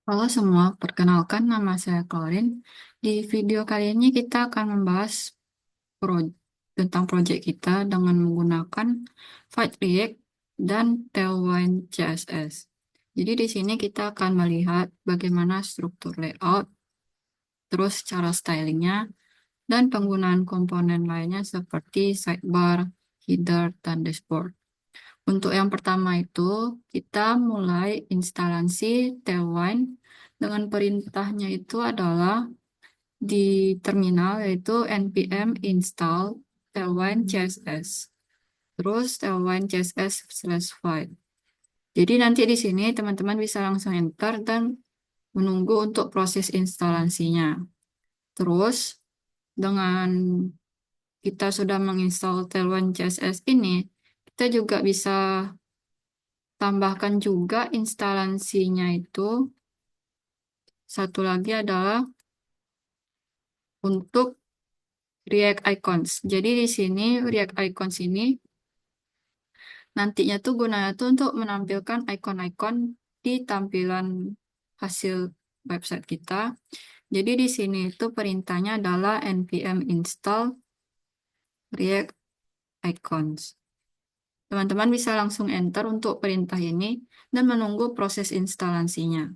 Halo semua, perkenalkan nama saya Claudine. Di video kali ini kita akan membahas pro- tentang proyek kita dengan menggunakan Fight React dan Tailwind CSS. Jadi di sini kita akan melihat bagaimana struktur layout, terus cara stylingnya, dan penggunaan komponen lainnya seperti sidebar, header, dan dashboard. Untuk yang pertama itu, kita mulai instalasi Tailwind dengan perintahnya itu adalah di terminal yaitu npm install tailwind css. Terus tailwind css/file. Jadi nanti di sini teman-teman bisa langsung enter dan menunggu untuk proses instalasinya. Terus dengan kita sudah menginstal tailwind css ini, kita juga bisa tambahkan juga instalasinya itu. Satu lagi adalah untuk React Icons. Jadi di sini React Icons ini nantinya tuh gunanya tuh untuk menampilkan icon-icon di tampilan hasil website kita. Jadi di sini itu perintahnya adalah npm install React Icons. Teman-teman bisa langsung enter untuk perintah ini dan menunggu proses instalasinya.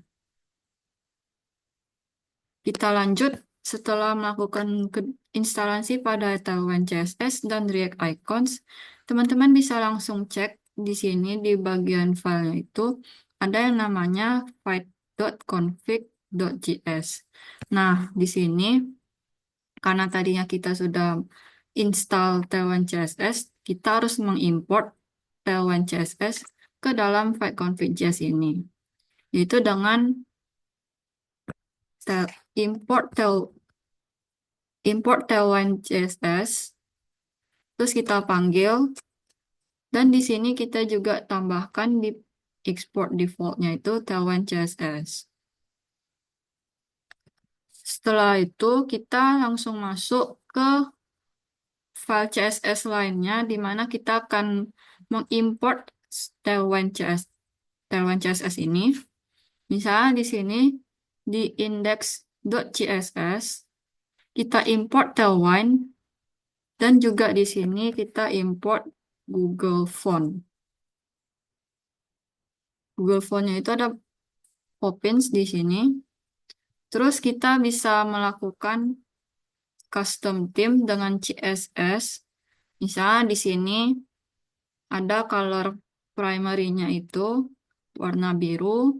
Kita lanjut setelah melakukan instalasi pada Tailwind CSS dan React Icons, teman-teman bisa langsung cek di sini di bagian filenya itu ada yang namanya fight.config.js. Nah, di sini karena tadinya kita sudah install Tailwind CSS, kita harus mengimport Tailwind CSS ke dalam fight.config.js ini, yaitu dengan import tailwind CSS, terus kita panggil, dan di sini kita juga tambahkan di export defaultnya itu tailwind CSS. Setelah itu kita langsung masuk ke file CSS lainnya, di mana kita akan mengimport tailwind CSS ini. Misalnya di sini di index.css kita import tailwind. Dan juga di sini kita import Google Font. Google Font-nya itu ada Poppins di sini. Terus kita bisa melakukan custom theme dengan CSS. Misalnya di sini ada color primary-nya itu warna biru.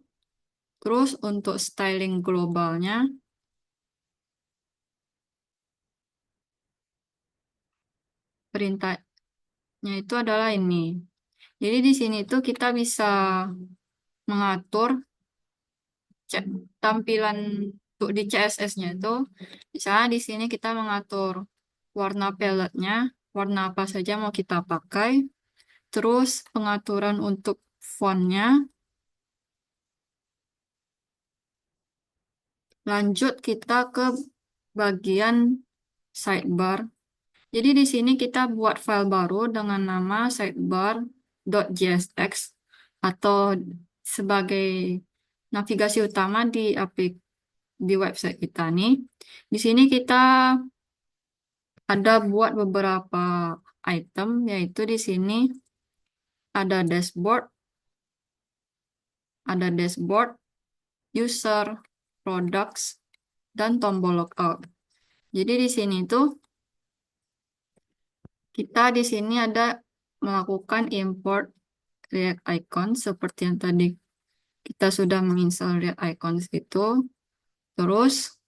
Terus untuk styling globalnya, perintahnya itu adalah ini. Jadi di sini tuh kita bisa mengatur tampilan untuk di CSS-nya itu, misalnya di sini kita mengatur warna palette-nya, warna apa saja mau kita pakai, terus pengaturan untuk font-nya, lanjut kita ke bagian sidebar. Jadi di sini kita buat file baru dengan nama sidebar.jsx atau sebagai navigasi utama di website kita nih. Di sini kita ada buat beberapa item, yaitu di sini ada dashboard, user, products, dan tombol logout. Jadi di sini tuh kita di sini ada melakukan import React Icons seperti yang tadi kita sudah menginstal React Icons itu. Terus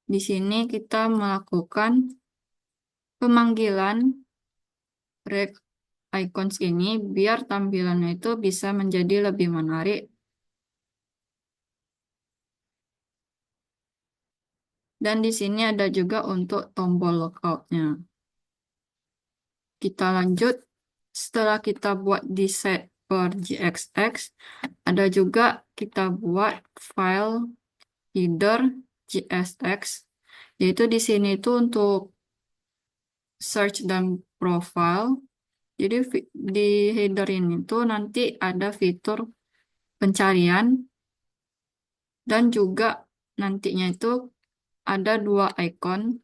di sini kita melakukan pemanggilan React Icons ini biar tampilannya itu bisa menjadi lebih menarik. Dan di sini ada juga untuk tombol logout-nya. Kita lanjut. Setelah kita buat di set per JXX, ada juga kita buat file header JSX, yaitu di sini itu untuk search dan profile. Jadi di header ini tuh nanti ada fitur pencarian Dan juga nantinya itu ada dua icon,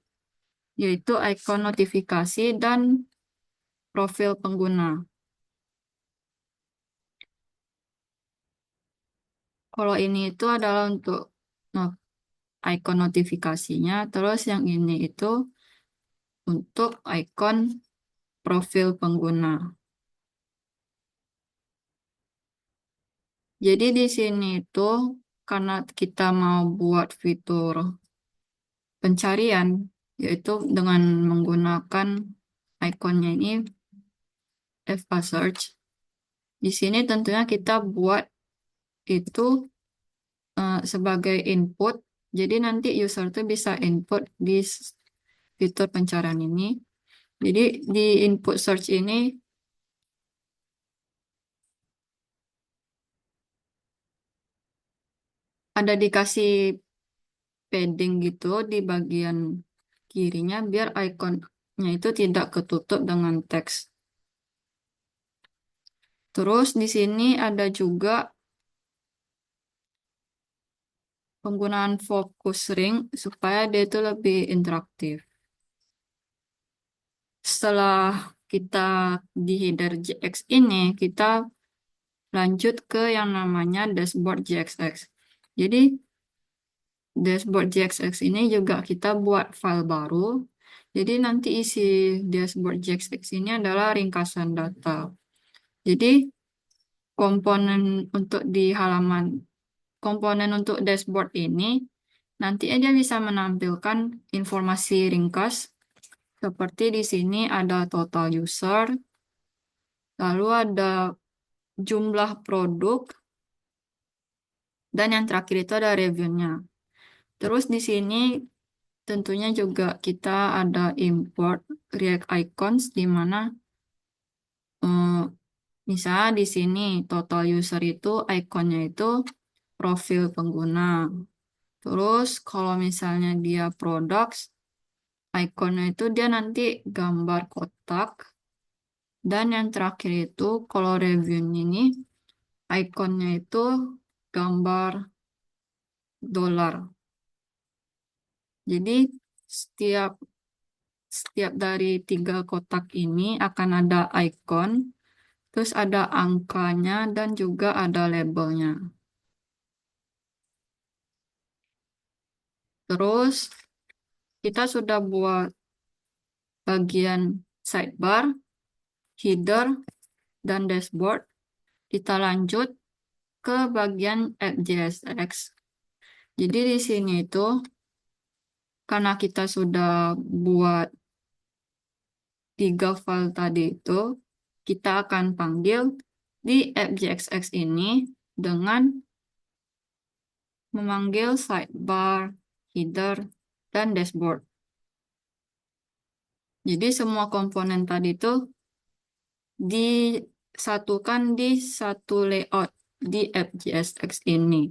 yaitu icon notifikasi dan profil pengguna. Kalau ini itu adalah untuk icon notifikasinya, terus yang ini itu untuk icon profil pengguna. Jadi di sini itu karena kita mau buat fitur pencarian, yaitu dengan menggunakan ikonnya ini FA Search. Di sini tentunya kita buat itu sebagai input. Jadi nanti user tuh bisa input di fitur pencarian ini. Jadi di input search ini ada dikasih padding gitu di bagian kirinya biar ikonnya itu tidak ketutup dengan teks. Terus di sini ada juga penggunaan focus ring supaya dia itu lebih interaktif. Setelah kita di header JX ini, kita lanjut ke yang namanya dashboard JXX. Jadi dashboard JXX ini juga kita buat file baru. Jadi nanti isi dashboard JXX ini adalah ringkasan data. Jadi komponen untuk di halaman komponen untuk dashboard ini nanti aja bisa menampilkan informasi ringkas seperti di sini ada total user, lalu ada jumlah produk, dan yang terakhir itu ada reviewnya. Terus di sini tentunya juga kita ada import React Icons di mana misalnya di sini total user itu ikonnya itu profil pengguna. Terus kalau misalnya dia products, ikonnya itu dia nanti gambar kotak. Dan yang terakhir itu kalau review ini ikonnya itu gambar dolar. Jadi setiap setiap dari tiga kotak ini akan ada icon, terus ada angkanya dan juga ada labelnya. Terus kita sudah buat bagian sidebar, header, dan dashboard. Kita lanjut ke bagian app.jsx. Jadi di sini itu karena kita sudah buat tiga file tadi itu, kita akan panggil di app.jsx ini dengan memanggil sidebar, header, dan dashboard. Jadi semua komponen tadi itu disatukan di satu layout di app.jsx ini.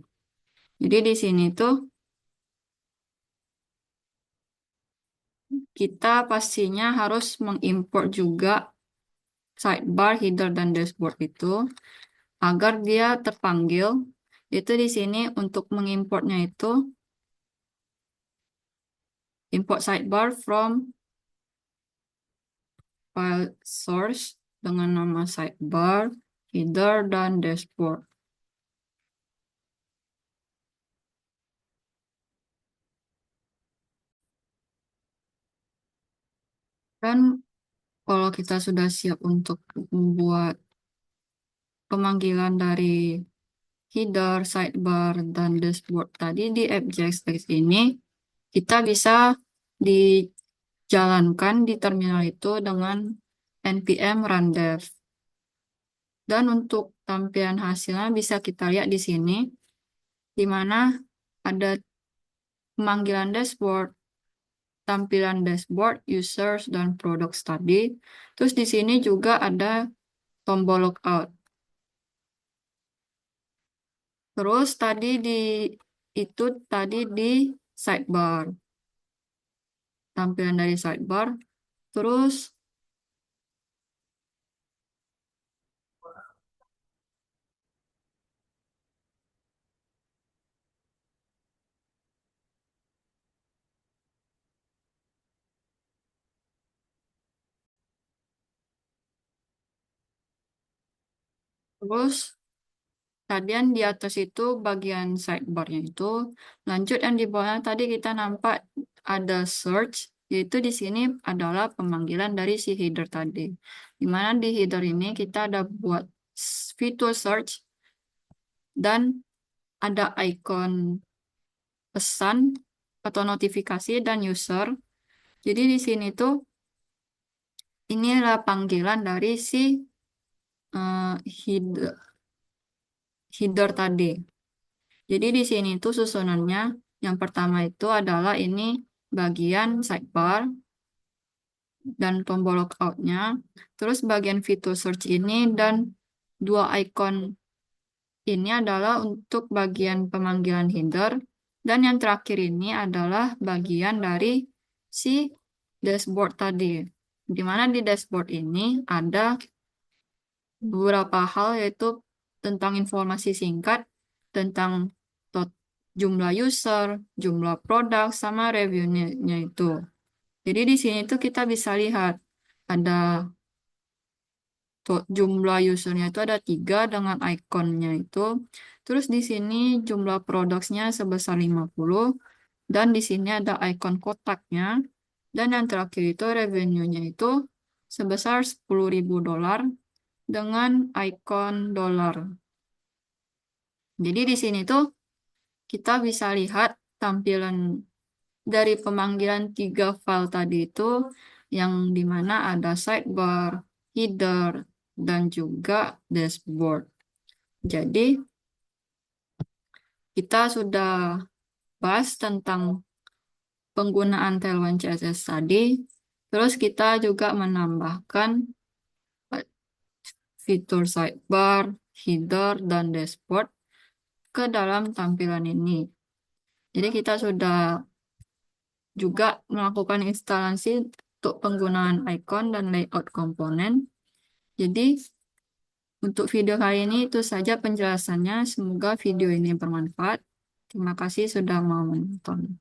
Jadi di sini tuh kita pastinya harus mengimport juga sidebar, header, dan dashboard itu agar dia terpanggil. Itu di sini untuk mengimportnya itu import sidebar from file source dengan nama sidebar, header, dan dashboard. Dan kalau kita sudah siap untuk membuat pemanggilan dari header, sidebar, dan dashboard tadi di app.jsx ini, kita bisa dijalankan di terminal itu dengan npm run dev. Dan untuk tampilan hasilnya bisa kita lihat di sini, di mana ada pemanggilan dashboard, tampilan dashboard, users, dan product study. Terus di sini juga ada tombol logout. Terus itu tadi di sidebar, tampilan dari sidebar. Terus Terus tadi yang di atas itu bagian sidebarnya itu. Lanjut yang di bawahnya tadi kita nampak ada search, yaitu di sini adalah pemanggilan dari si header tadi. Di mana di header ini kita ada buat fitur search dan ada icon pesan atau notifikasi dan user. Jadi di sini tuh ini adalah panggilan dari si header, header tadi. Jadi di sini tuh susunannya yang pertama itu adalah ini bagian sidebar dan tombol logoutnya. Terus bagian fitur search ini dan dua icon ini adalah untuk bagian pemanggilan header. Dan yang terakhir ini adalah bagian dari si dashboard tadi. Di mana di dashboard ini ada beberapa hal yaitu tentang informasi singkat, tentang jumlah user, jumlah produk, sama revenue-nya itu. Jadi di sini tuh kita bisa lihat ada jumlah usernya itu ada 3 dengan ikonnya itu. Terus di sini jumlah produknya sebesar 50 dan di sini ada ikon kotaknya. Dan yang terakhir itu revenue-nya itu sebesar $10.000 dengan ikon dolar. Jadi di sini tuh kita bisa lihat tampilan dari pemanggilan 3 file tadi itu yang dimana ada sidebar, header, dan juga dashboard. Jadi kita sudah bahas tentang penggunaan Tailwind CSS tadi. Terus kita juga menambahkan fitur sidebar, header, dan dashboard ke dalam tampilan ini. Jadi kita sudah juga melakukan instalasi untuk penggunaan icon dan layout komponen. Jadi untuk video kali ini itu saja penjelasannya. Semoga video ini bermanfaat. Terima kasih sudah mau menonton.